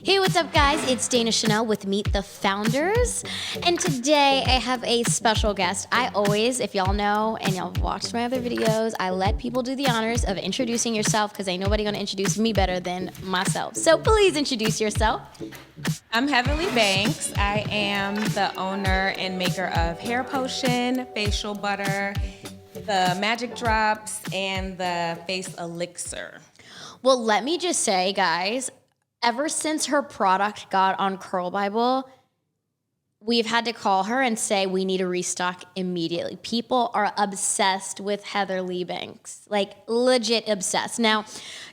Hey, what's up, guys? It's Dana Chanel with Meet the Founders. And today I have a special guest. I always, if y'all know and y'all watched my other videos, I let people do the honors of introducing yourself because ain't nobody gonna introduce me better than myself. So please introduce yourself. I'm Heather Banks. I am the owner and maker of Hair Potion, Facial Butter, the Magic Drops, and the Face Elixir. Well, let me just say, guys, ever since her product got on Curl Bible, we've had to call her and say we need a restock immediately. People are obsessed with Heather Banks, like legit obsessed. Now,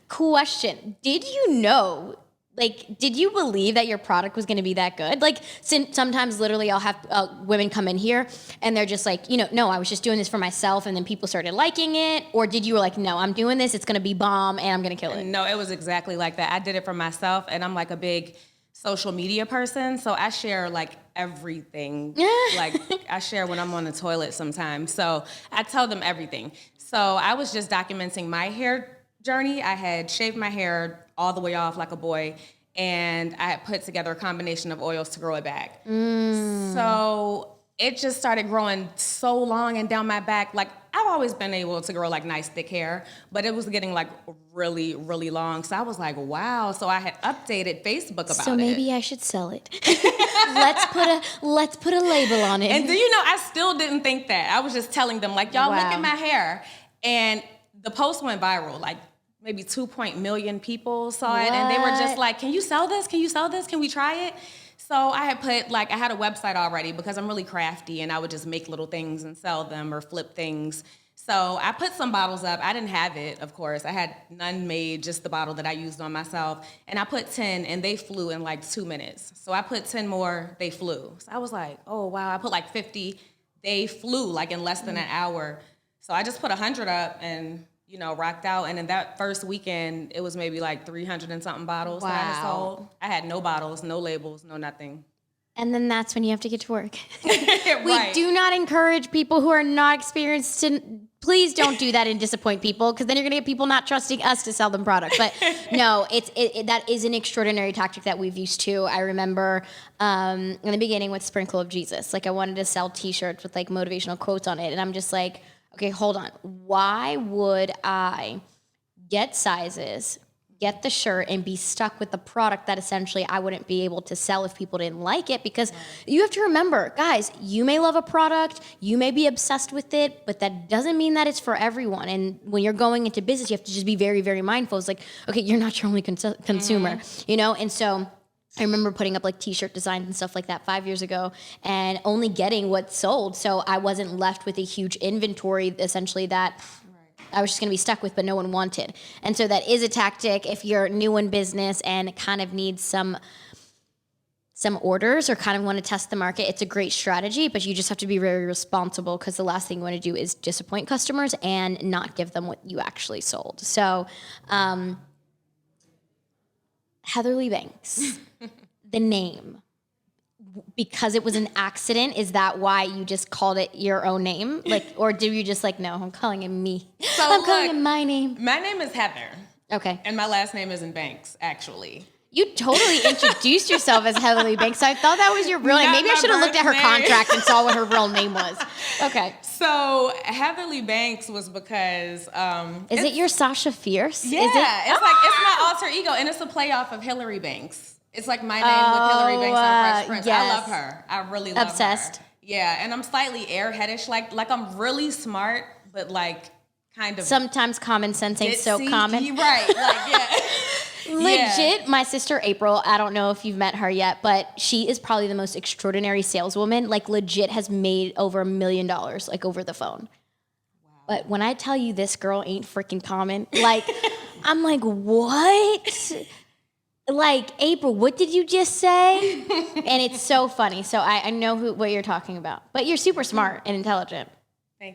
question, did you believe that your product was going to be that good? Like, sometimes literally I'll have women come in here and they're just like, no, I was just doing this for myself, and then people started liking it. Or did you were like, no, I'm doing this, it's going to be bomb and I'm going to kill it? No, it was exactly like that. I did it for myself, and I'm like a big social media person, so I share like everything. Like, I share when I'm on the toilet sometimes, so I tell them everything. So I was just documenting my hair journey. I had shaved my hair all the way off like a boy, and I had put together a combination of oils to grow it back. So it just started growing so long and down my back. Like, I've always been able to grow like nice thick hair, but it was getting like really, really long. So I was like, wow. So I had updated Facebook about it. So maybe I should sell it. let's put a label on it. And do you know, I still didn't think that. I was just telling them like, y'all, look at my hair. And the post went viral. Like, maybe 2 million people saw it, and they were just like, can you sell this? Can you sell this? Can we try it? So I had I had a website already because I'm really crafty, and I would just make little things and sell them or flip things. So I put some bottles up. I didn't have it, of course. I had none made, just the bottle that I used on myself. And I put 10, and they flew in like 2 minutes. So I put 10 more, they flew. So I was like, oh, wow. I put like 50, they flew like in less than an hour. So I just put 100 up and rocked out. And in that first weekend, it was maybe like 300 and something bottles that I had sold. I had no bottles, no labels, no nothing. And then that's when you have to get to work. Right. We do not encourage people who are not experienced please don't do that and disappoint people, because then you're going to get people not trusting us to sell them product. But no, that is an extraordinary tactic that we've used too. I remember in the beginning with Sprinkle of Jesus, like I wanted to sell t-shirts with like motivational quotes on it. And I'm just like, okay, hold on. Why would I get sizes, get the shirt, and be stuck with the product that essentially I wouldn't be able to sell if people didn't like it? Because you have to remember, guys, you may love a product, you may be obsessed with it, but that doesn't mean that it's for everyone. And when you're going into business, you have to just be very, very mindful. It's like, okay, you're not your only consumer, And so I remember putting up like t-shirt designs and stuff like that 5 years ago and only getting what sold. So I wasn't left with a huge inventory essentially that I was just going to be stuck with, but no one wanted. And so that is a tactic if you're new in business and kind of need some orders or kind of want to test the market. It's a great strategy, but you just have to be very responsible, because the last thing you want to do is disappoint customers and not give them what you actually sold. So, Heather Banks, the name, because it was an accident, is that why you just called it your own name? Like, or do you just like, no, I'm calling him me. So I'm calling him my name. My name is Heather. Okay. And my last name isn't Banks, actually. You totally introduced yourself as Heather Banks. So I thought that was your real name. Maybe I should have looked at her contract and saw what her real name was. Okay. So Heather Banks was because is it your Sasha Fierce? Yeah, it's my alter ego, and it's a play off of Hillary Banks. It's like my name with Hillary Banks on Fresh Prince. Yes. I love her. I really love her. Obsessed. Yeah, and I'm slightly airheadish. Like I'm really smart, but like kind of sometimes common sense ain't so common. Right. Like yeah. Legit, my sister April, I don't know if you've met her yet, but she is probably the most extraordinary saleswoman. Like, legit has made over $1 million, like, over the phone. Wow. But when I tell you this girl ain't freaking common, like, I'm like, what? Like, April, what did you just say? And it's so funny. So I know what you're talking about. But you're super smart and intelligent.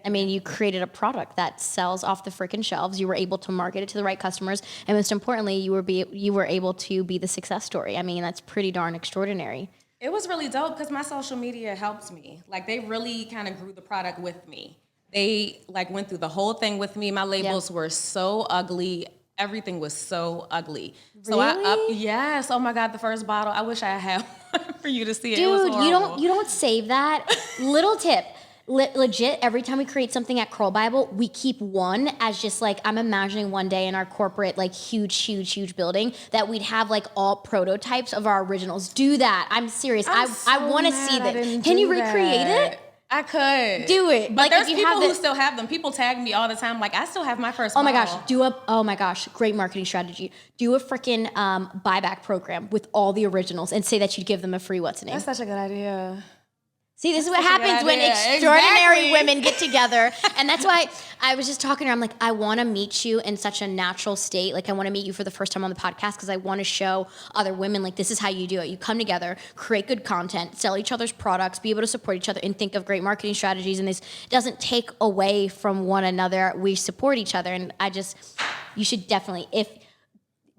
I mean, you created a product that sells off the freaking shelves. You were able to market it to the right customers, and most importantly, you were able to be the success story. I mean, that's pretty darn extraordinary. It was really dope because my social media helped me. Like, they really kind of grew the product with me. They like went through the whole thing with me. My labels were so ugly. everything was so ugly. So yes, oh my God, the first bottle. I wish I had one for you to see it. Dude, it was horrible. you don't save that. Little tip. Legit, every time we create something at Curl Bible, we keep one as just like, I'm imagining one day in our corporate, like huge building that we'd have like all prototypes of our originals. Do that. I'm serious. I want to see this. Can you recreate it? I could. Do it. But like, there's people who still have them. People tag me all the time. Like, I still have my first bottle. Oh my gosh, great marketing strategy. Do a freaking buyback program with all the originals and say that you'd give them a free what's name. That's such a good idea. See, this is what happens when extraordinary women get together. And that's why I was just talking to her. I'm like, I want to meet you in such a natural state. Like, I want to meet you for the first time on the podcast because I want to show other women, like, this is how you do it. You come together, create good content, sell each other's products, be able to support each other, and think of great marketing strategies. And this doesn't take away from one another. We support each other. And you should definitely,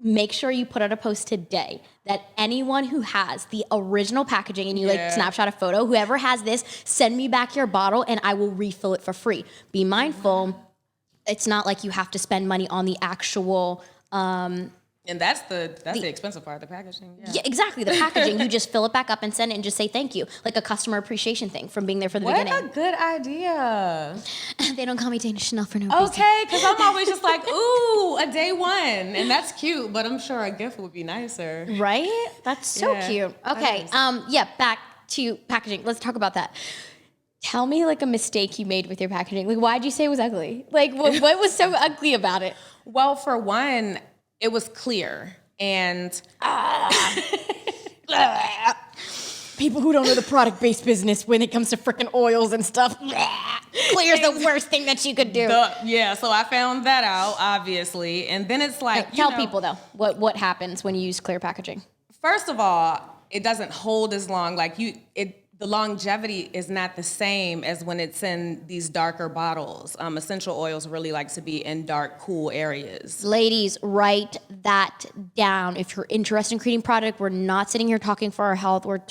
make sure you put out a post today that anyone who has the original packaging and you like snapshot a photo, whoever has this, send me back your bottle and I will refill it for free. Be mindful. It's not like you have to spend money on the actual, and that's the expensive part, the packaging. Yeah, exactly. The packaging, you just fill it back up and send it and just say thank you. Like a customer appreciation thing from being there for the beginning. What a good idea. They don't call me Dana Chanel for no reason. Okay, because I'm always just like, ooh, a day one. And that's cute, but I'm sure a gift would be nicer. Right? That's so cute. Okay, back to packaging. Let's talk about that. Tell me like a mistake you made with your packaging. Like, why'd you say it was ugly? Like, what was so ugly about it? Well, for one, it was clear, and people who don't know the product-based business when it comes to freaking oils and stuff, clear is the worst thing that you could do. So I found that out, obviously, and then it's like, tell people though what happens when you use clear packaging. First of all, it doesn't hold as long. Like the longevity is not the same as when it's in these darker bottles. Essential oils really like to be in dark, cool areas. Ladies, write that down. If you're interested in creating product, we're not sitting here talking for our health. We're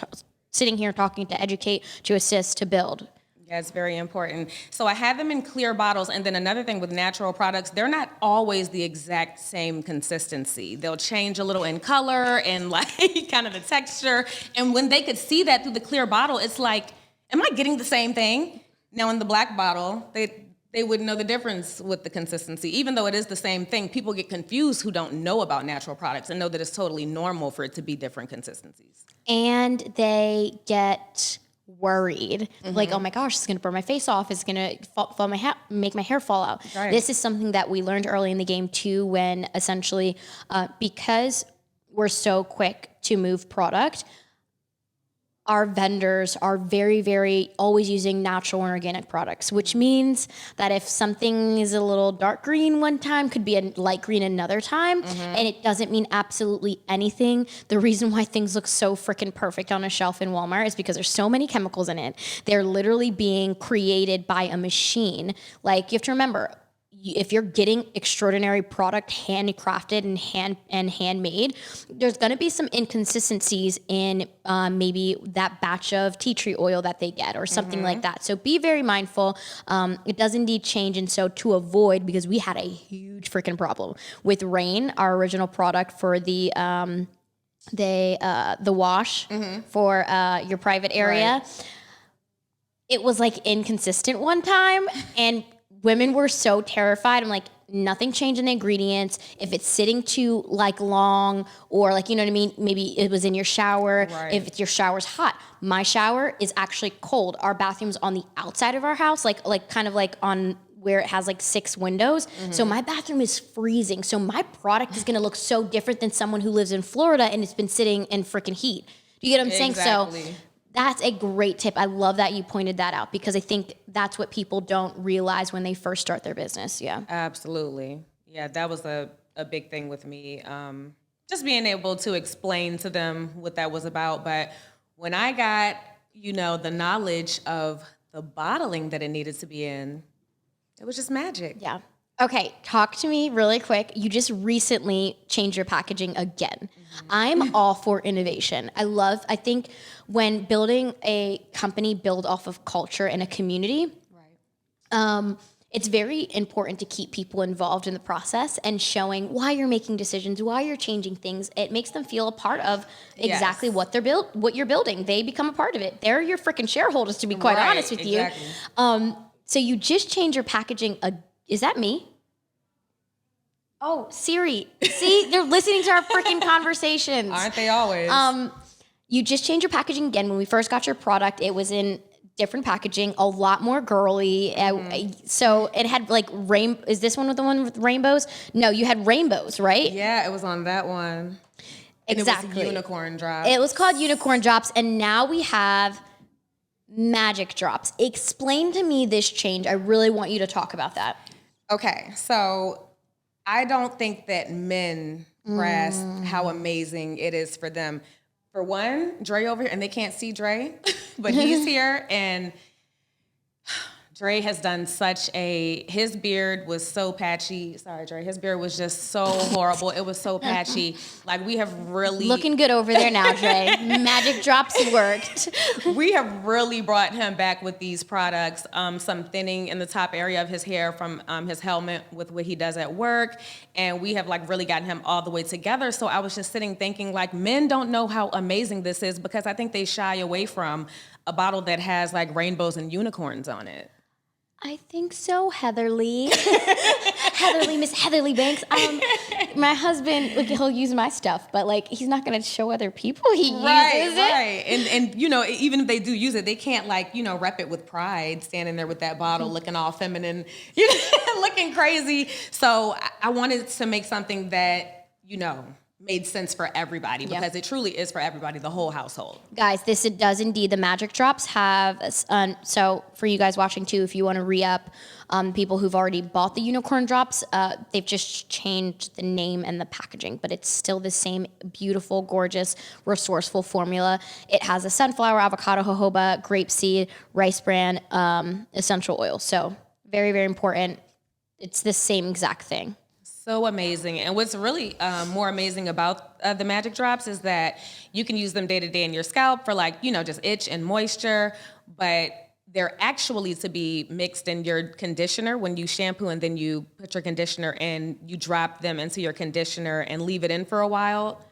sitting here talking to educate, to assist, to build. Yeah, it's very important. So I had them in clear bottles, and then another thing with natural products, they're not always the exact same consistency. They'll change a little in color and like kind of the texture. And when they could see that through the clear bottle, it's like, am I getting the same thing? Now in the black bottle, they wouldn't know the difference with the consistency. Even though it is the same thing, people get confused who don't know about natural products and know that it's totally normal for it to be different consistencies. And they get worried, like, oh my gosh, it's gonna burn my face off, it's gonna make my hair fall out. Right. This is something that we learned early in the game too, when essentially, because we're so quick to move product, our vendors are very, very always using natural and organic products, which means that if something is a little dark green one time, could be a light green another time, and it doesn't mean absolutely anything. The reason why things look so freaking perfect on a shelf in Walmart is because there's so many chemicals in it. They're literally being created by a machine. Like, you have to remember, if you're getting extraordinary product handcrafted and handmade, there's going to be some inconsistencies in maybe that batch of tea tree oil that they get or something like that. So be very mindful. It does indeed change. And so to avoid, because we had a huge freaking problem with Rain, our original product for the wash for your private area. Right. It was like inconsistent one time, and women were so terrified. I'm like, nothing changed in the ingredients. If it's sitting too like long, or like, you know what I mean? Maybe it was in your shower. Right. If your shower's hot, my shower is actually cold. Our bathroom's on the outside of our house, like kind of like on where it has like 6 windows. So my bathroom is freezing. So my product is gonna look so different than someone who lives in Florida and it's been sitting in freaking heat. Do you get what I'm saying? So that's a great tip. I love that you pointed that out, because I think that's what people don't realize when they first start their business. Yeah. Absolutely. Yeah, that was a big thing with me. Just being able to explain to them what that was about. But when I got, the knowledge of the bottling that it needed to be in, it was just magic. Yeah. Okay, talk to me really quick. You just recently changed your packaging again. I'm all for innovation. I think when building a company, build off of culture and a community. Right. it's very important to keep people involved in the process and showing why you're making decisions, why you're changing things. It makes them feel a part of exactly what what you're building. They become a part of it. They're your freaking shareholders, to be quite honest with you. So you just change your packaging. Is that me? Oh, Siri. See, they're listening to our freaking conversations. Aren't they always? You just change your packaging again. When we first got your product, it was in different packaging, a lot more girly. So it had like is this one with the one with rainbows? No, you had rainbows, right? Yeah, it was on that one. Exactly. And it was unicorn drops. It was called unicorn drops, and now we have magic drops. Explain to me this change. I really want you to talk about that. Okay, so I don't think that men grasp how amazing it is for them. For one, Dre over here, and they can't see Dre, but he's here, and Dre has done his beard was so patchy. Sorry, Dre. His beard was just so horrible. It was so patchy. Like, we have really... Looking good over there now, Dre. Magic drops worked. We have really brought him back with these products. Some thinning in the top area of his hair from his helmet with what he does at work. And we have like really gotten him all the way together. So I was just sitting thinking, like, men don't know how amazing this is because I think they shy away from a bottle that has like rainbows and unicorns on it. I think so, Heatherly. Miss Heatherly Banks. My husband, like, he'll use my stuff, but like, he's not gonna show other people he uses it. Right. And you know, even if they do use it, they can't like, you know, rep it with pride, standing there with that bottle, looking all feminine, you know, looking crazy. So I wanted to make something that, you know, made sense for everybody because it truly is for everybody, the whole household. Guys, it does indeed. The magic drops have, so for you guys watching too, if you want to re-up, people who've already bought the unicorn drops, they've just changed the name and the packaging, but it's still the same beautiful, gorgeous, resourceful formula. It has a sunflower, avocado, jojoba, grapeseed, rice bran, essential oil. So very, very important. It's the same exact thing. So amazing. And what's really more amazing about the magic drops is that you can use them day to day in your scalp for like, you know, just itch and moisture, but they're actually to be mixed in your conditioner when you shampoo and then you put your conditioner in, you drop them into your conditioner and leave it in for a while.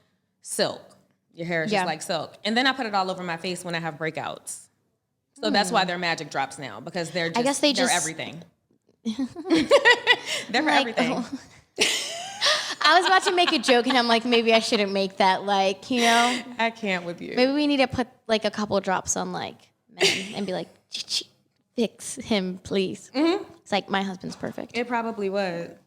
Silk. Your hair is just like silk. And then I put it all over my face when I have breakouts. So that's why they're magic drops now, because they're just, they're everything. They're for everything. Oh. I was about to make a joke, and I'm like, maybe I shouldn't make that, like, you know? I can't with you. Maybe we need to put, like, a couple drops on, like, men and be like, fix him, please. Mm-hmm. It's like, my husband's perfect. It probably would.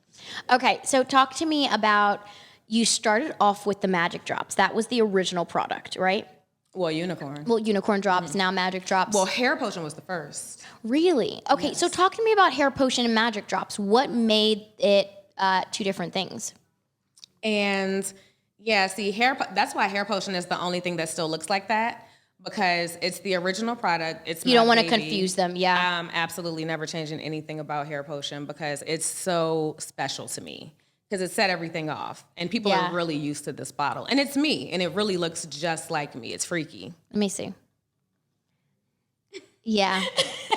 Okay, so talk to me about, you started off with the magic drops. That was the original product, right? Well, unicorn. Well, unicorn drops, now magic drops. Well, hair potion was the first. Really? Okay, so talk to me about hair potion and magic drops. What made it two different things? And yeah, see, that's why hair potion is the only thing that still looks like that, because it's the original product. It's you don't want to confuse them, yeah. I'm absolutely never changing anything about hair potion because it's so special to me, because it set everything off, and people are really used to this bottle, and it's me, and it really looks just like me. It's freaky. Let me see. Yeah.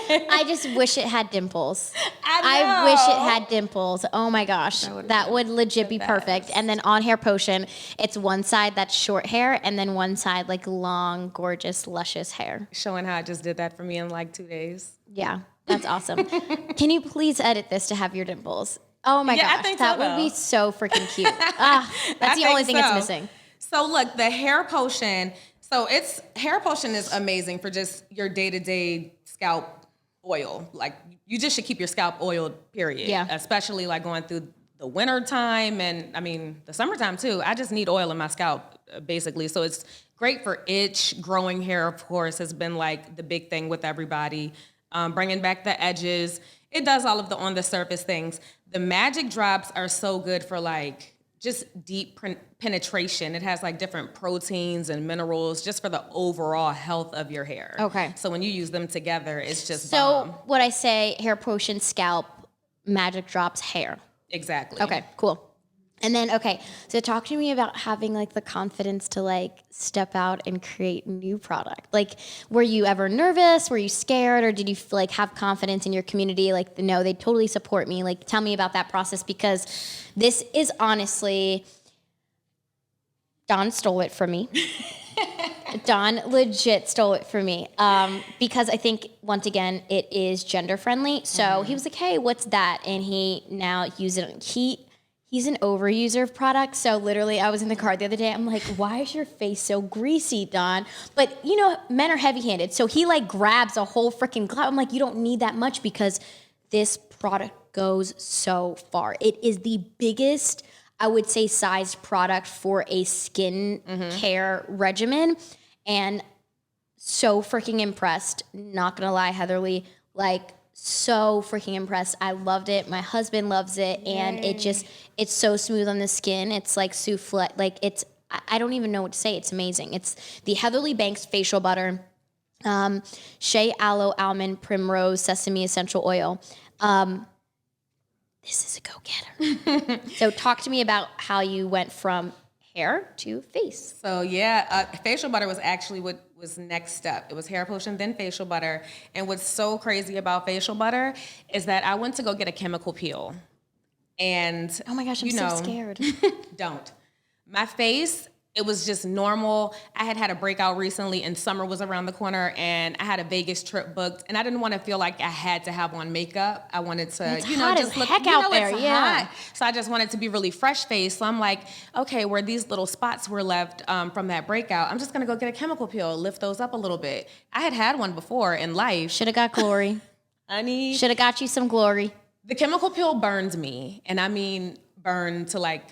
I just wish it had dimples. I wish it had dimples. Oh my gosh. That would legit be perfect. And then on hair potion, it's one side that's short hair and then one side like long, gorgeous, luscious hair. Showing how I just did that for me in like 2 days. Yeah, that's awesome. Can you please edit this to have your dimples? Oh my gosh. I think that would be so freaking cute. That's the only thing it's missing. So look, the hair potion... So hair potion is amazing for just your day-to-day scalp oil. Like, you just should keep your scalp oiled, period. Yeah. Especially like going through the winter time and, I mean, the summertime too. I just need oil in my scalp, basically. So it's great for itch. Growing hair, of course, has been like the big thing with everybody. Bringing back the edges. It does all of the on-the-surface things. The magic drops are so good for like just deep penetration. It has like different proteins and minerals just for the overall health of your hair. Okay. So when you use them together, it's just so bomb. What I say, hair potion, scalp, magic drops, hair. Exactly. Okay, cool. And then, okay, so talk to me about having like the confidence to like step out and create new product. Like, were you ever nervous? Were you scared? Or did you like have confidence in your community? Like, no, they totally support me. Like, tell me about that process, because this is honestly, Dawn stole it from me. Dawn legit stole it from me, because I think, once again, it is gender friendly. So he was like, hey, what's that? And he now uses it. He's an overuser of products. So literally, I was in the car the other day. I'm like, why is your face so greasy, Dawn? But, you know, men are heavy-handed. So he, like, grabs a whole freaking cloud. I'm like, you don't need that much, because this product goes so far. It is the biggest, I would say, sized product for a skin care regimen. And so freaking impressed. Not going to lie, Heather Lee. Like, so freaking impressed. I loved it. My husband loves it. Yay. And it's so smooth on the skin. It's like souffle. Like, I don't even know what to say. It's amazing. It's the Heather Lee Banks facial butter, shea, aloe, almond, primrose, sesame essential oil. This is a go-getter. So talk to me about how you went from hair to face. So yeah, facial butter was actually what was next step. It was hair potion, then facial butter. And what's so crazy about facial butter is that I went to go get a chemical peel. And oh my gosh, I'm so scared. Don't. My face, it was just normal. I had a breakout recently, and summer was around the corner, and I had a Vegas trip booked, and I didn't want to feel like I had to have on makeup. I wanted to, it's hot just as look heck out there, yeah. Hot. So I just wanted to be really fresh faced. So I'm like, okay, where these little spots were left from that breakout, I'm just gonna go get a chemical peel, lift those up a little bit. I had one before in life. Should have got glory. Honey. Should have got you some glory. The chemical peel burned me, and I mean burned to like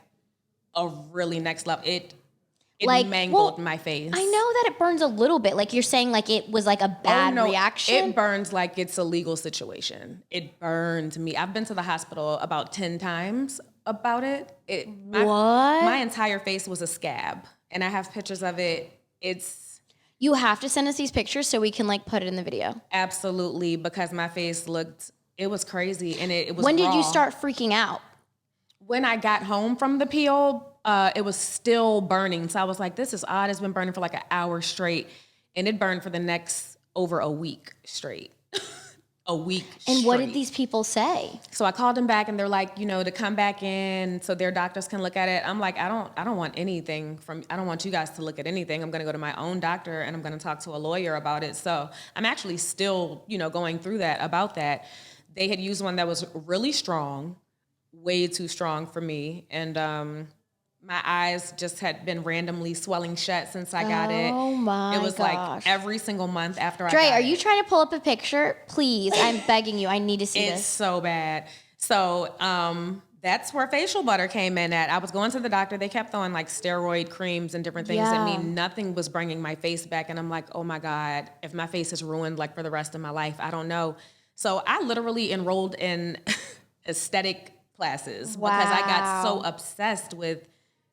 a really next level. It like, mangled my face. I know that it burns a little bit. Like, you're saying, like, it was like a bad reaction? It burns like it's a legal situation. It burned me. I've been to the hospital about 10 times about it. What? My entire face was a scab, and I have pictures of it. You have to send us these pictures so we can, like, put it in the video. Absolutely, because my face it was crazy, and it was When did raw. you start freaking out? When I got home from the peel, it was still burning. So I was like, this is odd. It's been burning for like an hour straight. And it burned for the next over a week straight. A week straight. And what did these people say? So I called them back, and they're like, to come back in so their doctors can look at it. I'm like, I don't want anything I don't want you guys to look at anything. I'm going to go to my own doctor, and I'm going to talk to a lawyer about it. So I'm actually still, going through about that. They had used one that was really strong, way too strong for me. And my eyes just had been randomly swelling shut since I got it. Oh my gosh. It was like every single month after Dre, I got it. are you trying to pull up a picture? Please, I'm begging you. I need to see this. It's so bad. So that's where facial butter came in at. I was going to the doctor. They kept throwing like steroid creams and different things at me. Nothing was bringing my face back. And I'm like, oh my God, if my face is ruined like for the rest of my life, I don't know. So I literally enrolled in aesthetic classes because I got so obsessed with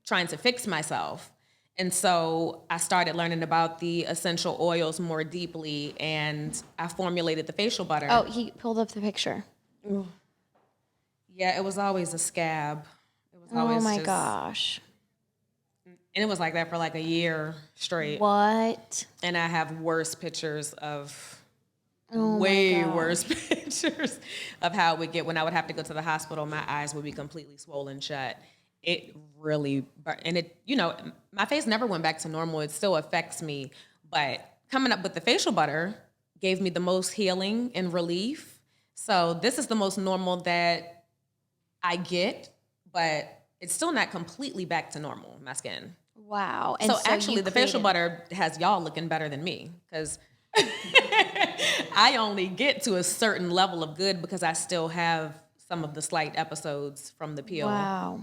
trying to fix myself. And so I started learning about the essential oils more deeply, and I formulated the facial butter. Oh, he pulled up the picture. Ooh. Yeah, it was always a scab. It was always oh my gosh. And it was like that for like a year straight. What? And I have worse pictures of way worse pictures of how it would get when I would have to go to the hospital. My eyes would be completely swollen shut. It really, and it, my face never went back to normal. It still affects me, but coming up with the facial butter gave me the most healing and relief. So this is the most normal that I get, but it's still not completely back to normal, my skin. Wow. And so actually the facial butter has y'all looking better than me, because I only get to a certain level of good because I still have some of the slight episodes from the peel. Wow.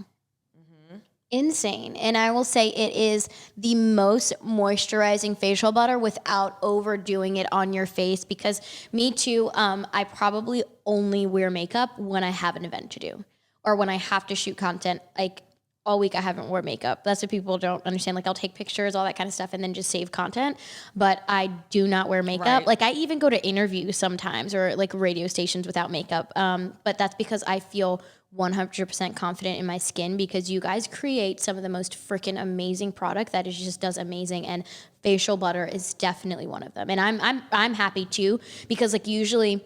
Insane. And I will say it is the most moisturizing facial butter without overdoing it on your face, because me too, I probably only wear makeup when I have an event to do or when I have to shoot content. Like all week I haven't worn makeup. That's what people don't understand. Like I'll take pictures, all that kind of stuff, and then just save content. But I do not wear makeup. Right. Like I even go to interviews sometimes or like radio stations without makeup. But that's because I feel 100% confident in my skin because you guys create some of the most freaking amazing product that is just does amazing, and facial butter is definitely one of them. And I'm happy too because like usually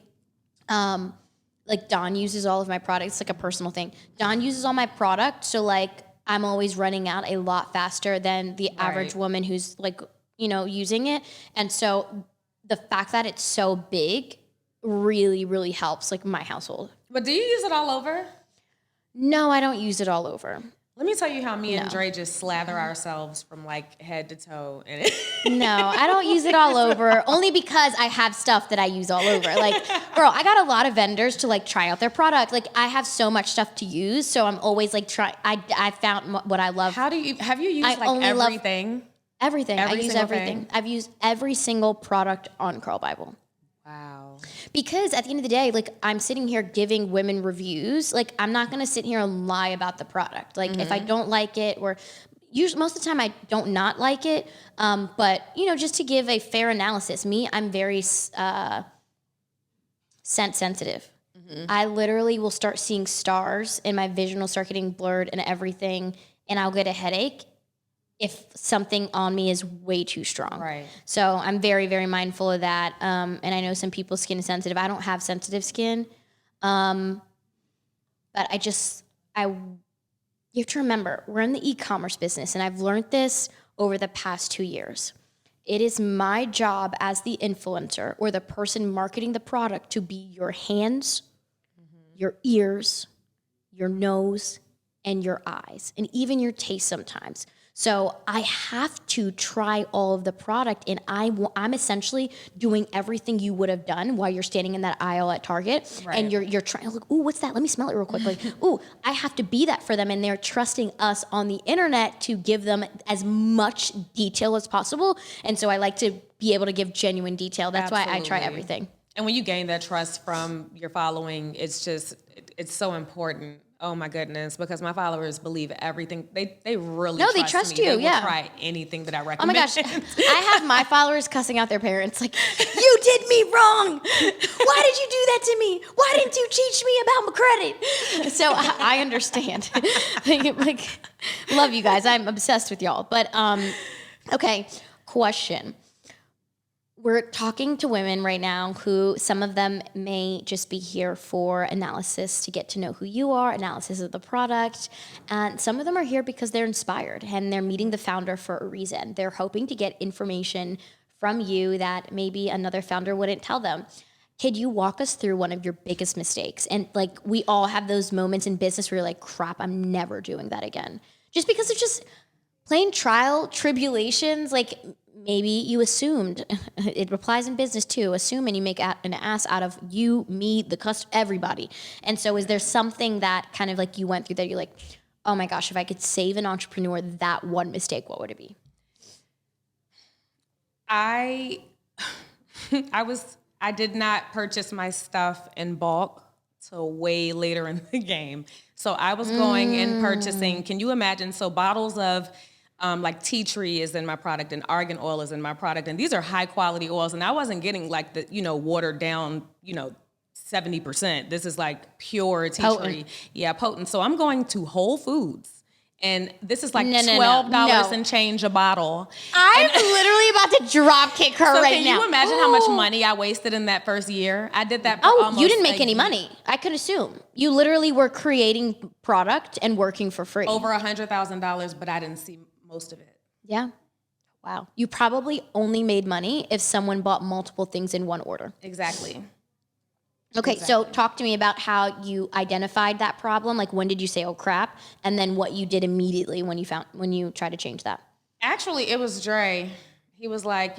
like Dawn uses all of my products. It's like a personal thing. Dawn uses all my product, so like I'm always running out a lot faster than the average woman who's like, you know, using it. And so the fact that it's so big really, really helps like my household. But do you use it all over? No, I don't use it all over. Let me tell you how me and Dre just slather ourselves from like head to toe in it. No, I don't use it all over only because I have stuff that I use all over. Like, girl, I got a lot of vendors to like try out their product. Like I have so much stuff to use. So I'm always like I found what I love. Have you used like everything? Everything. I use everything. I've used every single product on Curl Bible. Wow. Because at the end of the day, like I'm sitting here giving women reviews. Like I'm not going to sit here and lie about the product. Like if I don't like it, or usually most of the time I don't not like it. But you know, just to give a fair analysis, I'm very scent sensitive. I literally will start seeing stars and my vision will start getting blurred and everything, and I'll get a headache if something on me is way too strong. Right. So I'm very, very mindful of that. And I know some people's skin is sensitive. I don't have sensitive skin. But you have to remember, we're in the e-commerce business, and I've learned this over the past 2 years. It is my job as the influencer or the person marketing the product to be your hands, your ears, your nose, and your eyes, and even your taste sometimes. So I have to try all of the product, and I'm essentially doing everything you would have done while you're standing in that aisle at Target, and you're trying to look, ooh, what's that? Let me smell it real quick. Like, ooh, I have to be that for them, and they're trusting us on the internet to give them as much detail as possible, and so I like to be able to give genuine detail. That's why I try everything. And when you gain that trust from your following, it's so important. Oh my goodness, because my followers believe everything. They really they trust me. you. They will try anything that I recommend. Oh my gosh, I have my followers cussing out their parents like, "You did me wrong. Why did you do that to me? Why didn't you teach me about my credit?" So I understand. like, love you guys. I'm obsessed with y'all. But okay, question. We're talking to women right now who some of them may just be here for analysis to get to know who you are, analysis of the product. And some of them are here because they're inspired and they're meeting the founder for a reason. They're hoping to get information from you that maybe another founder wouldn't tell them. Could you walk us through one of your biggest mistakes? And like we all have those moments in business where you're like, crap, I'm never doing that again. Just because it's just plain trial, tribulations, like maybe you assumed, it applies in business too, assume and you make an ass out of you, me, the customer, everybody. And so is there something that kind of like you went through that you're like, oh my gosh, if I could save an entrepreneur that one mistake, what would it be? I did not purchase my stuff in bulk till way later in the game. So I was going and purchasing, can you imagine? So bottles of like tea tree is in my product and argan oil is in my product. And these are high quality oils. And I wasn't getting like the, watered down, 70%. This is like pure tea tree. Yeah, potent. So I'm going to Whole Foods. And this is like $12 and change a bottle. I'm literally about to drop kick her right now. Can you imagine how much money I wasted in that first year? I did that for almost you didn't make any money. I could assume. You literally were creating product and working for free. Over $100,000, but I didn't see most of it. Yeah. Wow. You probably only made money if someone bought multiple things in one order. Exactly. Okay, so talk to me about how you identified that problem. Like, when did you say, "Oh crap," and then what you did immediately when you tried to change that? Actually, it was Dre. He was like,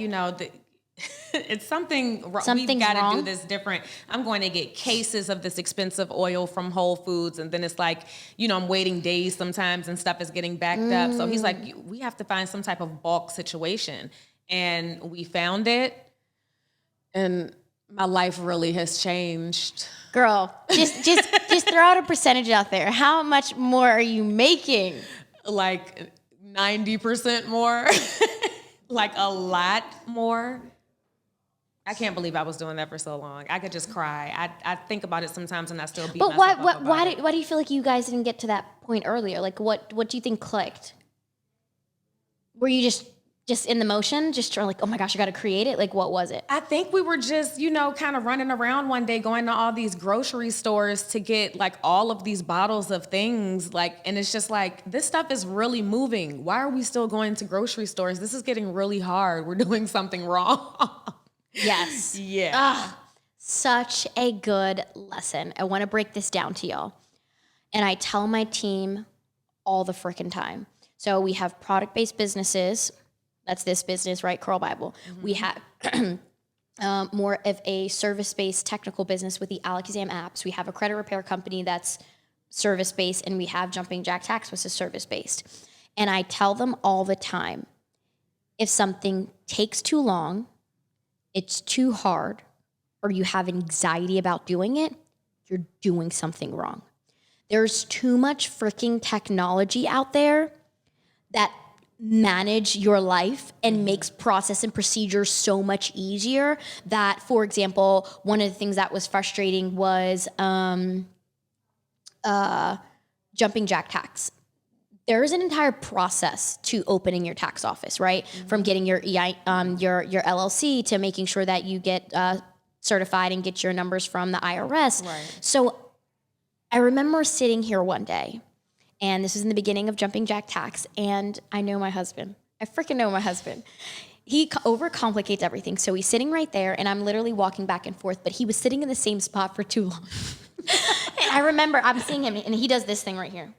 it's something's we've got to do this different. I'm going to get cases of this expensive oil from Whole Foods, and then it's like, I'm waiting days sometimes, and stuff is getting backed up. So he's like, we have to find some type of bulk situation, and we found it, and my life really has changed. Girl, just throw out a percentage out there. How much more are you making? Like 90% more. Like a lot more. I can't believe I was doing that for so long. I could just cry. I think about it sometimes and I still beat But myself up about why it. why do you feel like you guys didn't get to that point earlier? Like what do you think clicked? Were you just in the motion, just trying like, oh my gosh, I got to create it? Like, what was it? I think we were just, kind of running around one day going to all these grocery stores to get like all of these bottles of things. Like, and it's just like, this stuff is really moving. Why are we still going to grocery stores? This is getting really hard. We're doing something wrong. Yes. Yeah. Such a good lesson. I want to break this down to y'all. And I tell my team all the freaking time. So we have product-based businesses. That's this business, right? Curl Bible. Mm-hmm. We have more of a service-based technical business with the Elixir apps. We have a credit repair company that's service-based, and we have Jumping Jack Tax, which is service-based. And I tell them all the time, if something takes too long, it's too hard, or you have anxiety about doing it, you're doing something wrong. There's too much freaking technology out there that manage your life and makes process and procedures so much easier that, for example, one of the things that was frustrating was Jumping Jack Tax. There is an entire process to opening your tax office, right? Mm-hmm. From getting your your LLC to making sure that you get certified and get your numbers from the IRS. Right. So I remember sitting here one day, and this was in the beginning of Jumping Jack Tax, and I know my husband. I freaking know my husband. He overcomplicates everything. So he's sitting right there, and I'm literally walking back and forth, but he was sitting in the same spot for too long. And I remember I'm seeing him, and he does this thing right here.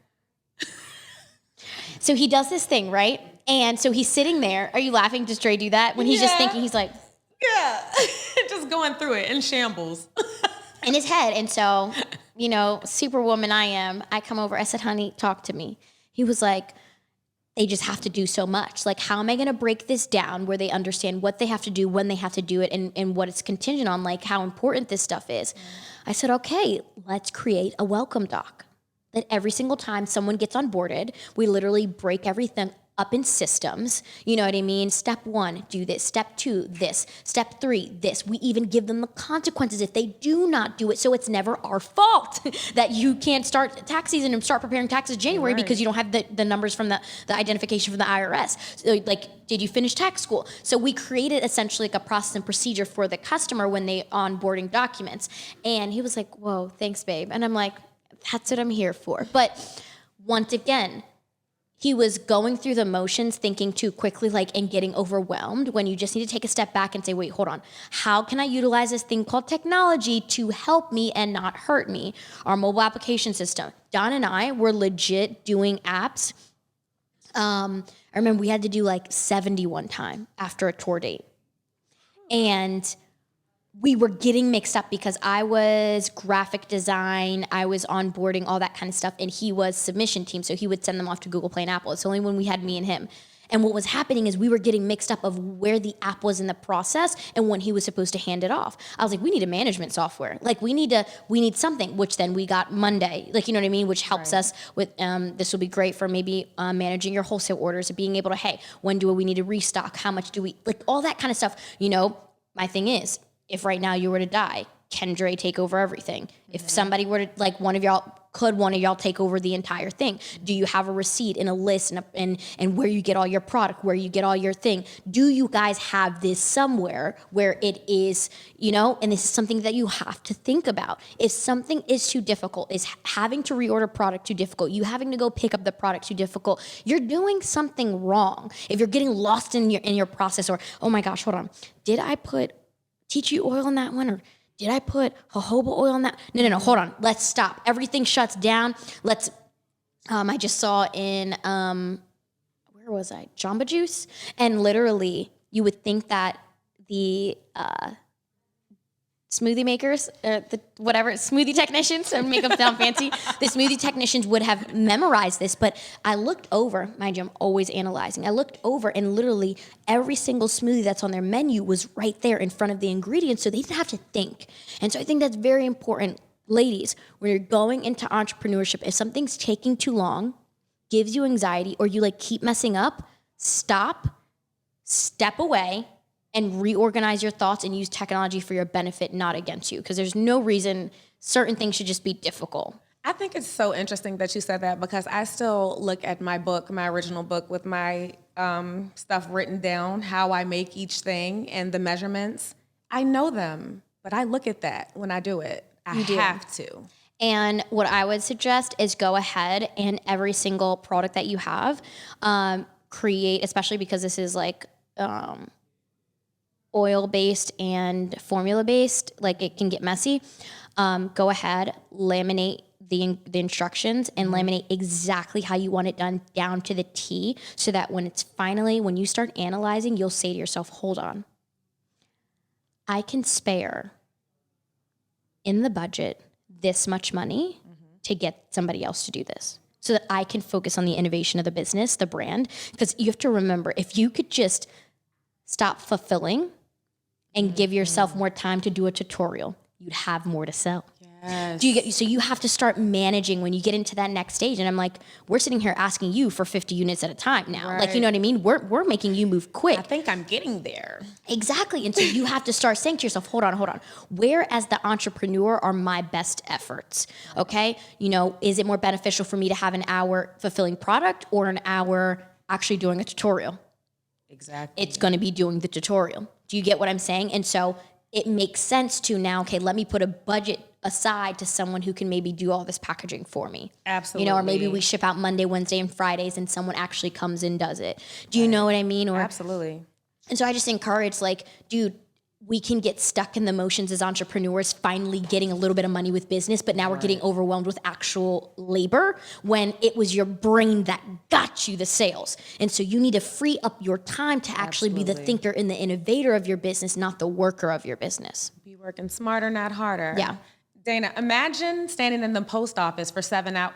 So he does this thing, right? And so he's sitting there. Are you laughing? Does Dre do that? When he's just thinking, he's like... Yeah, just going through it in shambles. In his head. And so, superwoman I am, I come over. I said, honey, talk to me. He was like, they just have to do so much. Like, how am I going to break this down where they understand what they have to do, when they have to do it, and what it's contingent on, like how important this stuff is? I said, okay, let's create a welcome doc. That every single time someone gets onboarded, we literally break everything up in systems. You know what I mean? Step 1, do this. Step 2, this. Step 3, this. We even give them the consequences if they do not do it. So it's never our fault that you can't start tax season and start preparing taxes January because you don't have the numbers from the identification from the IRS. So, like, did you finish tax school? So we created essentially like a process and procedure for the customer when they onboarding documents. And he was like, whoa, thanks, babe. And I'm like, that's what I'm here for. But once again, he was going through the motions, thinking too quickly, and getting overwhelmed when you just need to take a step back and say, wait, hold on. How can I utilize this thing called technology to help me and not hurt me? Our mobile application system. Don and I were legit doing apps. I remember we had to do 70 one time after a tour date. And we were getting mixed up because I was graphic design, I was onboarding, all that kind of stuff, and he was submission team, so he would send them off to Google Play and Apple. It's only when we had me and him. And what was happening is we were getting mixed up of where the app was in the process and when he was supposed to hand it off. I was like, we need a management software. We need something, which then we got Monday, you know what I mean? Which helps us with, this will be great for maybe managing your wholesale orders and being able to, hey, when do we need to restock? How much do we, all that kind of stuff. My thing is, if right now you were to die, can Dre take over everything? Mm-hmm. If somebody were to, one of y'all take over the entire thing? Do you have a receipt and a list and where you get all your product, where you get all your thing? Do you guys have this somewhere where it is, and this is something that you have to think about. If something is too difficult, is having to reorder product too difficult, you having to go pick up the product too difficult, you're doing something wrong. If you're getting lost in your process, or, oh my gosh, hold on, did I put tea tree oil in that one, or did I put jojoba oil in that? No, hold on. Let's stop. Everything shuts down. I just saw in, where was I? Jamba Juice. And literally, you would think that the smoothie makers, smoothie technicians, and make them sound fancy, the smoothie technicians would have memorized this, but I looked over, mind you, I'm always analyzing. I looked over and literally every single smoothie that's on their menu was right there in front of the ingredients, so they didn't have to think. And so I think that's very important. Ladies, when you're going into entrepreneurship, if something's taking too long, gives you anxiety, or you keep messing up, stop, step away, and reorganize your thoughts and use technology for your benefit, not against you. Because there's no reason certain things should just be difficult. I think it's so interesting that you said that because I still look at my book, my original book with my stuff written down, how I make each thing and the measurements. I know them, but I look at that when I do it. I have to. And what I would suggest is go ahead and every single product that you have, create, especially because this is like oil-based and formula-based, like it can get messy. Go ahead, laminate the instructions and laminate exactly how you want it done down to the T, so that when you start analyzing, you'll say to yourself, hold on, I can spare in the budget this much money to get somebody else to do this, so that I can focus on the innovation of the business, the brand. Because you have to remember, if you could just stop fulfilling and give yourself more time to do a tutorial, you'd have more to sell. Yes. So you have to start managing when you get into that next stage. And I'm like, we're sitting here asking you for 50 units at a time now. Right. Like, you know what I mean? We're making you move quick. I think I'm getting there. Exactly. And so you have to start saying to yourself, hold on. Where as the entrepreneur are my best efforts? Okay. You know, is it more beneficial for me to have an hour fulfilling product or an hour actually doing a tutorial? Exactly. It's going to be doing the tutorial. Do you get what I'm saying? And so it makes sense to now, okay, let me put a budget aside to someone who can maybe do all this packaging for me. Absolutely. You know, or maybe we ship out Monday, Wednesday, and Fridays and someone actually comes and does it. Do you know what I mean? Or Absolutely. And so I just encourage, like, dude, we can get stuck in the motions as entrepreneurs, finally getting a little bit of money with business, but now we're getting overwhelmed with actual labor when it was your brain that got you the sales. And so you need to free up your time to actually be the thinker and the innovator of your business, not the worker of your business. Be working smarter, not harder. Yeah. Dana, imagine standing in the post office for 7 hours.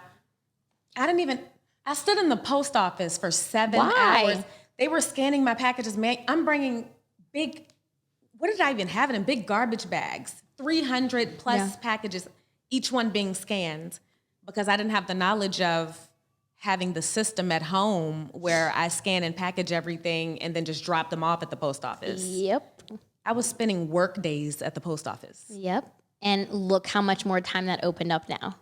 I stood in the post office for 7 hours. They were scanning my packages. Man, I'm bringing what did I even have it in? Big garbage bags, 300 plus packages, each one being scanned, because I didn't have the knowledge of having the system at home where I scan and package everything and then just drop them off at the post office. Yep. I was spending work days at the post office. Yep. And look how much more time that opened up now.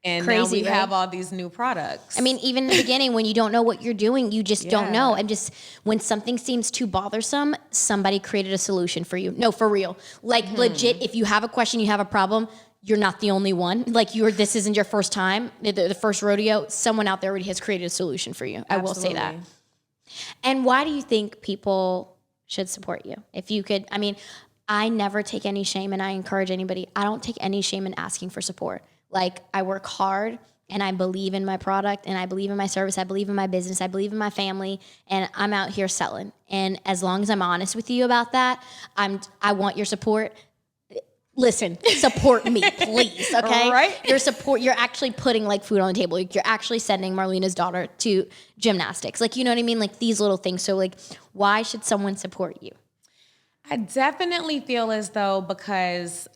And Crazy, now we right? have all these new products. I mean, even in the beginning, when you don't know what you're doing, you just don't know. And just when something seems too bothersome, somebody created a solution for you. No, for real. Like legit, if you have a question, you have a problem, you're not the only one. Like this isn't your first time, the first rodeo. Someone out there already has created a solution for you. I will say that. And why do you think people should support you? If you could, I mean, I never take any shame, and I encourage anybody. I don't take any shame in asking for support. Like, I work hard and I believe in my product and I believe in my service. I believe in my business. I believe in my family, and I'm out here selling. And as long as I'm honest with you about that, I want your support. Listen, support me, please. Okay. Right. You're actually putting like food on the table. Like, you're actually sending Marlena's daughter to gymnastics. Like, you know what I mean? Like these little things. So like, why should someone support you? I definitely feel as though because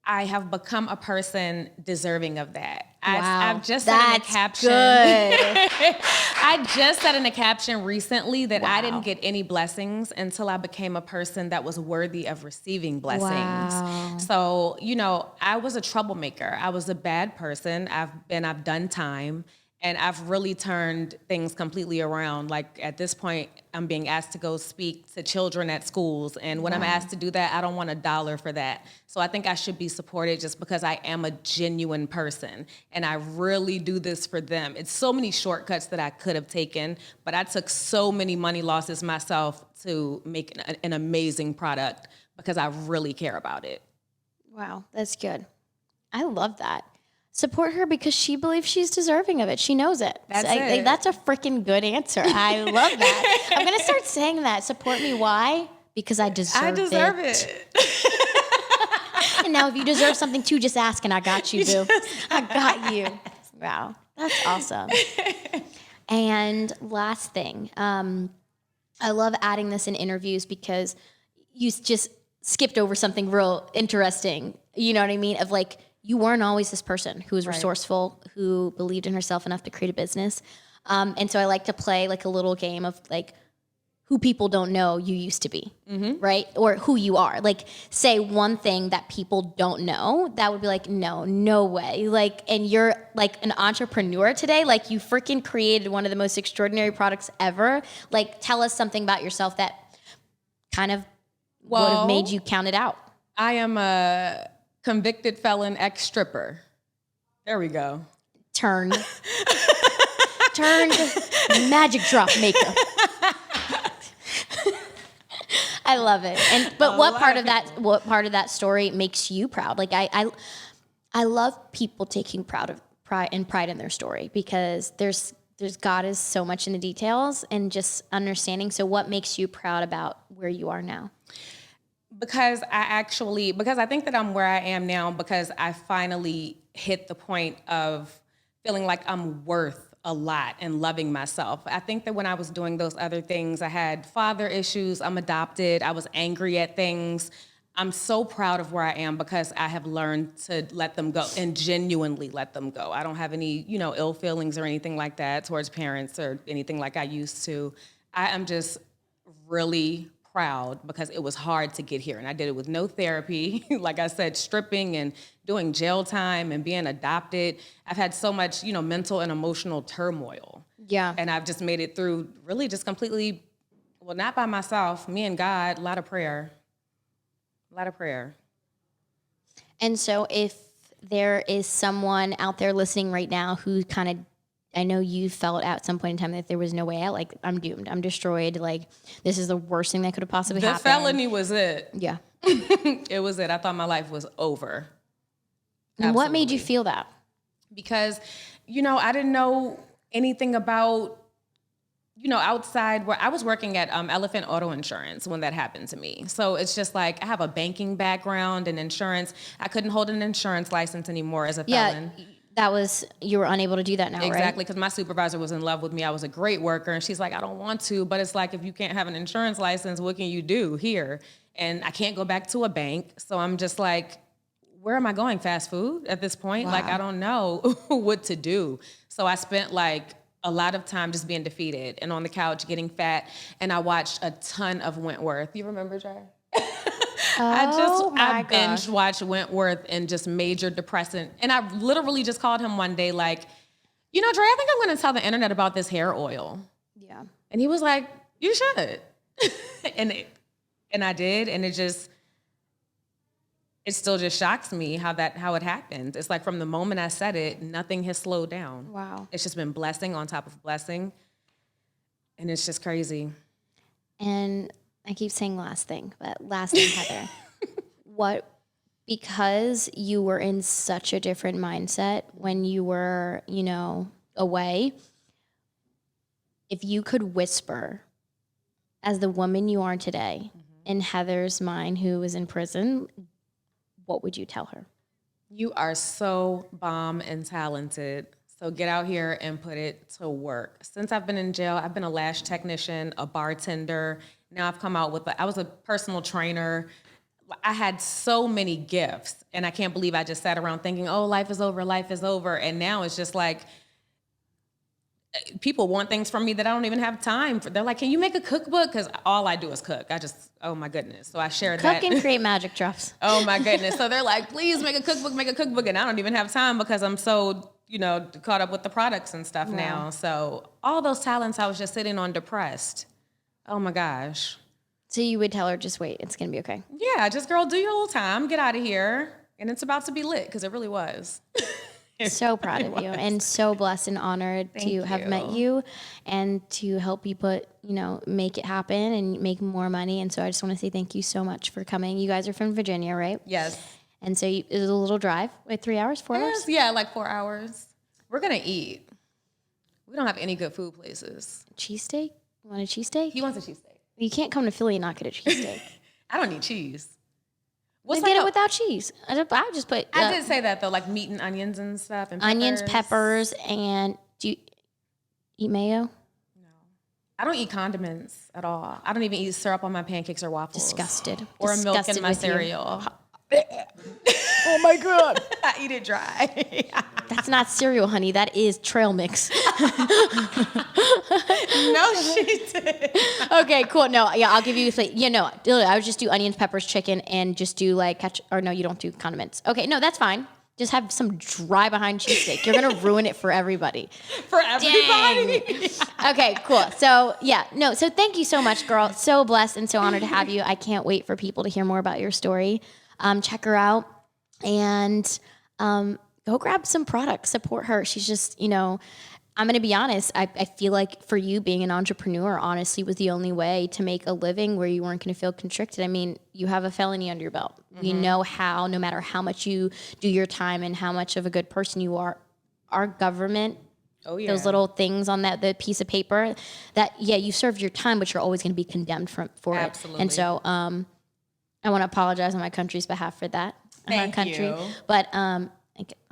I have become a person deserving of that. I've just said in a caption. Good. I just said in a caption recently that I didn't get any blessings until I became a person that was worthy of receiving blessings. Wow. So, you know, I was a troublemaker. I was a bad person. I've done time. And I've really turned things completely around. Like at this point, I'm being asked to go speak to children at schools. And when I'm asked to do that, I don't want $1 for that. So I think I should be supported just because I am a genuine person. And I really do this for them. It's so many shortcuts that I could have taken, but I took so many money losses myself to make an amazing product because I really care about it. Wow, that's good. I love that. Support her because she believes she's deserving of it. She knows it. That's it. That's a freaking good answer. I love that. I'm going to start saying that. Support me. Why? Because I deserve it. And now if you deserve something too, just ask and I got you, boo. I got you. Wow. That's awesome. And last thing, I love adding this in interviews because you just skipped over something real interesting. You know what I mean? Of like, you weren't always this person who was resourceful, who believed in herself enough to create a business. And so I like to play like a little game of like, who people don't know you used to be, right? Or who you are. Like, say one thing that people don't know, that would be like, no way. Like, and you're like an entrepreneur today. Like, you freaking created one of the most extraordinary products ever. Like, tell us something about yourself that kind of would have made you count it out. I am a convicted felon ex-stripper. There we go. Turned magic drop maker. I love it. But what part of that story makes you proud? Like I love people taking pride in their story, because there's God is so much in the details and just understanding. So what makes you proud about where you are now? Because I think that I'm where I am now because I finally hit the point of feeling like I'm worth a lot and loving myself. I think that when I was doing those other things, I had father issues, I'm adopted, I was angry at things. I'm so proud of where I am because I have learned to let them go and genuinely let them go. I don't have any, ill feelings or anything like that towards parents or anything like I used to. I am just really proud because it was hard to get here, and I did it with no therapy. Like I said, stripping and doing jail time and being adopted. I've had so much, mental and emotional turmoil. Yeah. And I've just made it through really just completely, well, not by myself, me and God, a lot of prayer. And so if there is someone out there listening right now who kind of, I know you felt at some point in time that there was no way out, like, I'm doomed, I'm destroyed, like, this is the worst thing that could have possibly happened. The felony was it. Yeah. It was it. I thought my life was over. And what made you feel that? Because, I didn't know anything about, outside where I was working at Elephant Auto Insurance when that happened to me. So it's just like, I have a banking background and insurance. I couldn't hold an insurance license anymore as a felon. You were unable to do that now, right? Exactly, because my supervisor was in love with me. I was a great worker, and she's like, I don't want to, but it's like, if you can't have an insurance license, what can you do here? And I can't go back to a bank, so I'm just like, where am I going? Fast food at this point? Wow. Like, I don't know what to do. So I spent like a lot of time just being defeated and on the couch getting fat, and I watched a ton of Wentworth. You remember, Jay? I binge watched Wentworth and just major depressant. And I literally just called him one day like, Dre, I think I'm going to tell the internet about this hair oil. Yeah. And he was like, you should. and I did. And it still just shocks me how it happened. It's like from the moment I said it, nothing has slowed down. Wow. It's just been blessing on top of blessing. And it's just crazy. And I keep saying last thing, Heather, because you were in such a different mindset when you were, away, if you could whisper as the woman you are today in Heather's mind, who was in prison, what would you tell her? You are so bomb and talented. So get out here and put it to work. Since I've been in jail, I've been a lash technician, a bartender. Now I've come out I was a personal trainer. I had so many gifts, and I can't believe I just sat around thinking, oh, life is over. And now it's just like, people want things from me that I don't even have time for. They're like, can you make a cookbook? Because all I do is cook. Oh my goodness. So I shared that. Cook and create magic drops. Oh my goodness. So they're like, please make a cookbook. And I don't even have time because I'm so, caught up with the products and stuff now. So all those talents, I was just sitting on depressed. Oh my gosh. So you would tell her, just wait, it's going to be okay. Yeah, just girl, do your little time, get out of here. And it's about to be lit, because it really was. So proud of you and so blessed and honored to have met you and to help you make it happen and make more money. And so I just want to say thank you so much for coming. You guys are from Virginia, right? Yes. And so it was a little drive, like 3 hours, 4 hours? Yeah, like 4 hours. We're going to eat. We don't have any good food places. Cheesesteak? You want a cheesesteak? He wants a cheesesteak. You can't come to Philly and not get a cheesesteak. I don't need cheese. Then get it without cheese. I just put... I did say that, though, like meat and onions and stuff. And onions, peppers, and do you eat mayo? No. I don't eat condiments at all. I don't even eat syrup on my pancakes or waffles. Disgusted. Or milk in my cereal. Oh, my God. I eat it dry. That's not cereal, honey. That is trail mix. No, she did. Okay, cool. No, yeah, I'll give you. I would just do onions, peppers, chicken, and just do like ketchup. Or no, you don't do condiments. Okay, no, that's fine. Just have some dry behind cheesesteak. You're gonna ruin it for everybody. For everybody. Okay, cool. So so thank you so much, girl. So blessed and so honored to have you. I can't wait for people to hear more about your story. Check her out and go grab some products. Support her. She's just, I'm going to be honest. I feel like for you being an entrepreneur, honestly, was the only way to make a living where you weren't going to feel constricted. I mean, you have a felony under your belt. Mm-hmm. You know how, no matter how much you do your time and how much of a good person you are, our government, those little things on the piece of paper that, you served your time, but you're always going to be condemned for Absolutely. it. And so I want to apologize on my country's behalf for that. Thank our country. you. But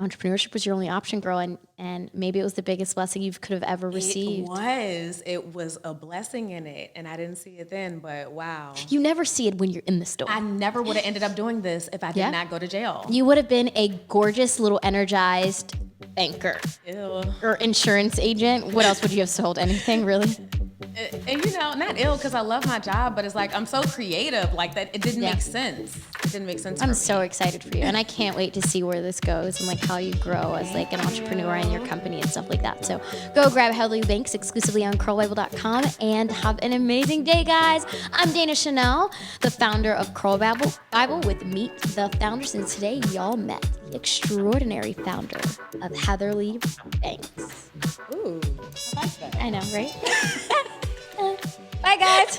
entrepreneurship was your only option, girl, and maybe it was the biggest blessing you could have ever received. It was a blessing in it, and I didn't see it then, but wow. You never see it when you're in the store. I never would have ended up doing this if I did not go to jail. You would have been a gorgeous little energized banker. Ew. Or insurance agent. What else would you have sold? Anything, really? And not ill because I love my job, but it's like I'm so creative, like that. It didn't make sense. It didn't make sense. I'm so excited for you, and I can't wait to see where this goes and like how you grow as like an entrepreneur in your company and stuff like that. So go grab Heather Banks exclusively on curlbible.com and have an amazing day, guys. I'm Dana Chanel, the founder of Curl Bible with Meet the Founders, and today y'all met the extraordinary founder of Heather Banks. Ooh, I like that. I know, right? Bye, guys.